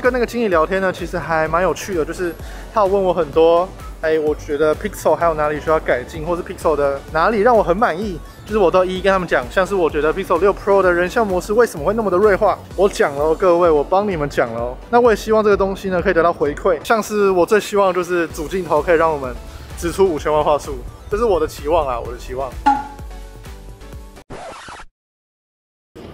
跟那个经理聊天呢，其实还蛮有趣的，就是他有问我很多，我觉得 Pixel 还有哪里需要改进，或是 Pixel 的哪里让我很满意，就是我都一一跟他们讲。像是我觉得 Pixel 6 Pro 的人像模式为什么会那么的锐化，我讲了哦，各位，我帮你们讲了哦。那我也希望这个东西呢可以得到回馈，像是我最希望就是主镜头可以让我们指出5000万画素，这是我的期望啊，我的期望。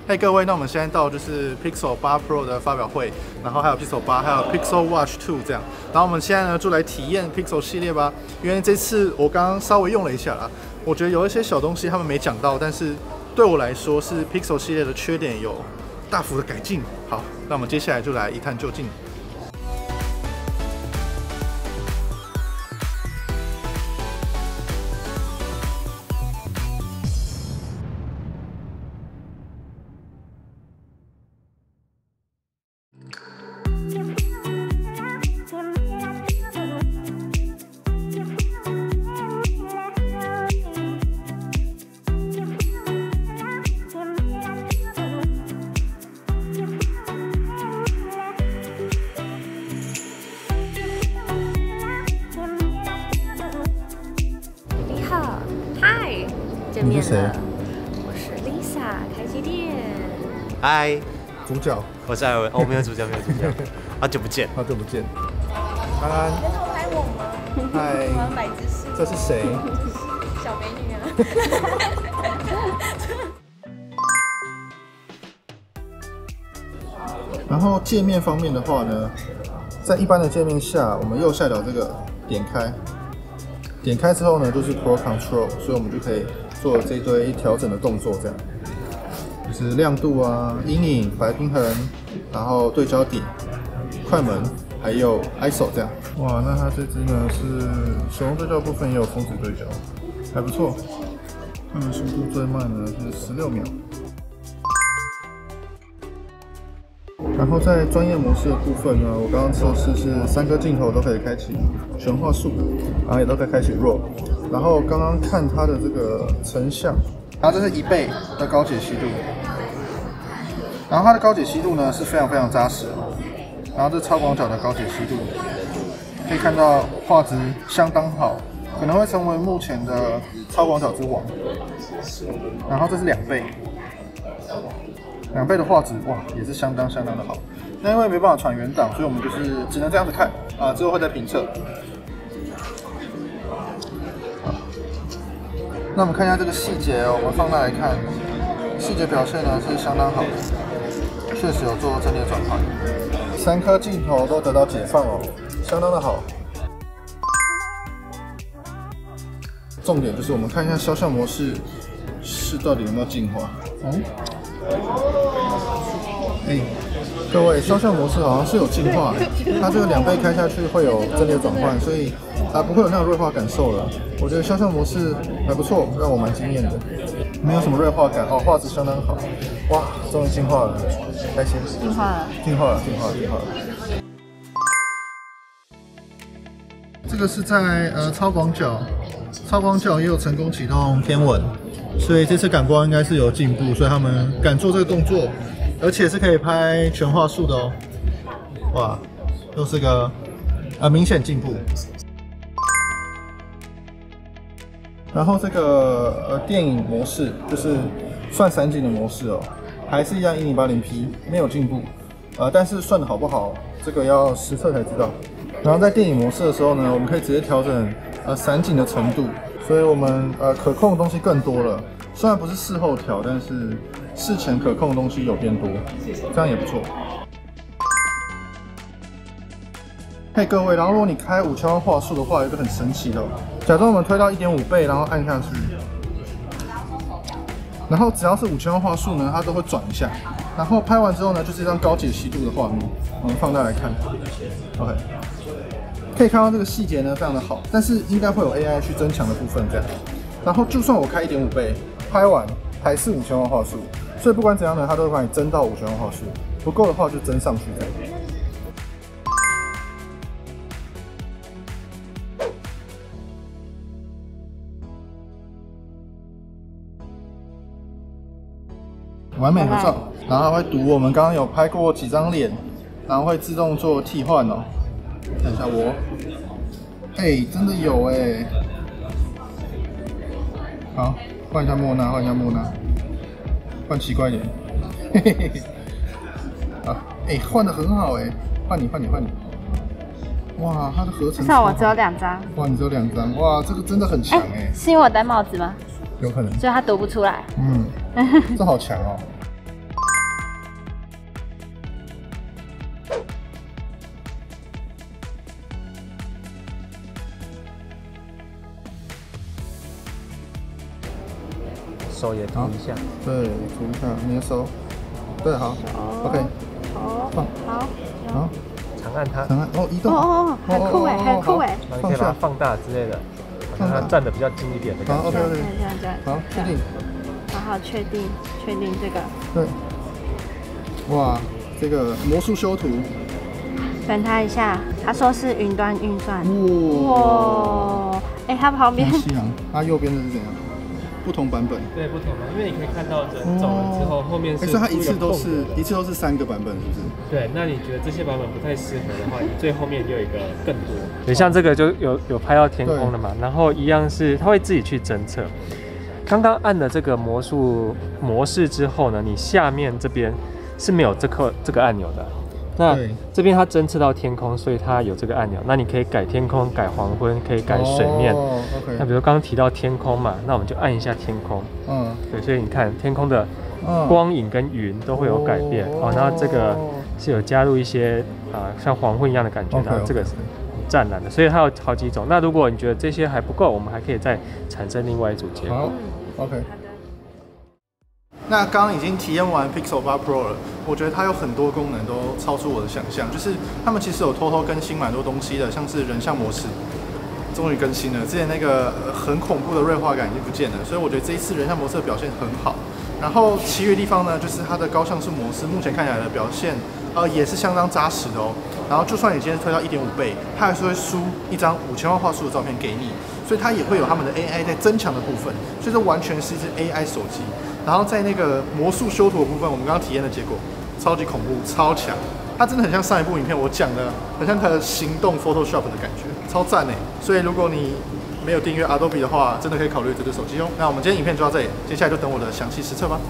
嘿，各位，那我们现在到就是 Pixel 8 Pro 的发表会，然后还有 Pixel 8，还有 Pixel Watch 2这样。然后我们现在呢就来体验 Pixel 系列吧，因为这次我刚刚稍微用了一下啦，我觉得有一些小东西他们没讲到，但是对我来说是 Pixel 系列的缺点有大幅的改进。好，那我们接下来就来一探究竟。你是谁？我是 Lisa， 台积电。嗨，主角，我是艾文。哦，没有主角，没有主角。好久不见，好久不见。安安，你在偷拍我吗？嗨，我要摆姿势。这是谁？小美女啊。然后界面方面的话呢，在一般的界面下，我们右下角这个点开之后呢，就是 Pro Control， 所以我们就可以做这一堆调整的动作，这样就是亮度啊、阴影、白平衡，然后对焦点、快门，还有 ISO 这样。哇，那它这支呢是手动对焦部分也有峰值对焦，还不错。速度最慢呢是16秒。然后在专业模式的部分呢，我刚刚测试是3颗镜头都可以开启全画素，然后也都可以开启 RAW。然后刚刚看它的这个成像，然后这是1倍的高解析度，然后它的高解析度呢是非常非常扎实，然后这超广角的高解析度，可以看到画质相当好，可能会成为目前的超广角之王。然后这是2倍。2倍的画质，哇，也是相当的好。那因为没办法传原档，所以我们就是只能这样子看啊，之后会再评测。那我们看一下这个细节哦，我们放大来看，细节表现呢是相当好的，确实有做阵列转换，3颗镜头都得到解放哦，相当的好。重点就是我们看一下肖像模式是到底有没有进化。各位，肖像模式好像是有进化的，它这个2倍开下去会有阵列转换，所以不会有那种锐化感受了。我觉得肖像模式还不错，让我蛮惊艳的，没有什么锐化感哦，画质相当好。哇，终于进化了，开心！进化了。这个是在超广角也有成功启动天文，所以这次感光应该是有进步，所以他们敢做这个动作。而且是可以拍全画素的哦，哇，又是个明显进步。然后这个电影模式就是算散景的模式哦，还是一样1080p， 没有进步，但是算的好不好，这个要实测才知道。然后在电影模式的时候呢，我们可以直接调整散景的程度，所以我们可控的东西更多了。虽然不是事后调，但是事前可控的东西有变多，这样也不错。嘿，各位，然后如果你开5000万画素的话，有一个很神奇的，假装我们推到1.5倍，然后按下去，然后只要是5000万画素呢，它都会转一下。然后拍完之后呢，就是一张高解析度的画面。我们放大来看 ，OK， 可以看到这个细节呢非常的好，但是应该会有 AI 去增强的部分这样。然后就算我开1.5倍，拍完还是5000万画素，所以不管怎样呢，它都会把你增到5000万画素，不够的话就增上去这样。完美合照，然后还会读我们刚刚有拍过几张脸，然后会自动做替换哦。看一下我，真的有好，换一下莫娜，换奇怪一点。嘿嘿嘿。啊，换的很好换你。哇，它的合成。至少我只有2张。哇，你只有2张，哇，这个真的很强是因为我戴帽子吗？有可能。所以它读不出来。这好强哦。手也涂一下。对，涂一下你的手。对，好。OK。放。好。长按它。移动。很酷很酷你可以把它放大之类的，让它站得比较近一点的感觉。好 ，OK。这样。好，确定。好，确定这个。对。哇，这个魔术修图。等它一下，他说是云端运算。哇。它旁边。它右边的是怎样？不同版本。对，不同的，因为你可以看到人走了之后，后面是。所以它一次都是3个版本，是不是？对，那你觉得这些版本不太适合的话，你最后面就有一个更多。对，像这个就有拍到天空的嘛，然后一样是它会自己去侦测。刚刚按了这个魔术模式之后呢，你下面这边是没有这个按钮的。那这边它侦测到天空，所以它有这个按钮。那你可以改天空、改黄昏，可以改水面。OK。那比如刚刚提到天空嘛，那我们就按一下天空。对，所以你看天空的光影跟云都会有改变。然后这个是有加入一些像黄昏一样的感觉，然后这个是湛蓝的，所以它有好几种。那如果你觉得这些还不够，我们还可以再产生另外一组结果。好 ，OK。那刚刚已经体验完 Pixel 8 Pro 了，我觉得它有很多功能都超出我的想象，就是他们其实有偷偷更新蛮多东西的，像是人像模式，终于更新了，之前那个很恐怖的锐化感已经不见了，所以我觉得这一次人像模式的表现很好。然后其余的地方呢，就是它的高像素模式，目前看起来的表现也是相当扎实的哦。然后就算你今天推到1.5倍，它还是会输一张5000万画素的照片给你，所以它也会有他们的 AI 在增强的部分，所以这完全是一只 AI 手机。然后在那个魔术修图的部分，我们刚刚体验的结果超级恐怖、超强，它真的很像上一部影片我讲的，很像它的行动 Photoshop 的感觉，超赞欸！所以如果你没有订阅 Adobe 的话，真的可以考虑这只手机哦。那我们今天影片就到这里，接下来就等我的详细实测吧。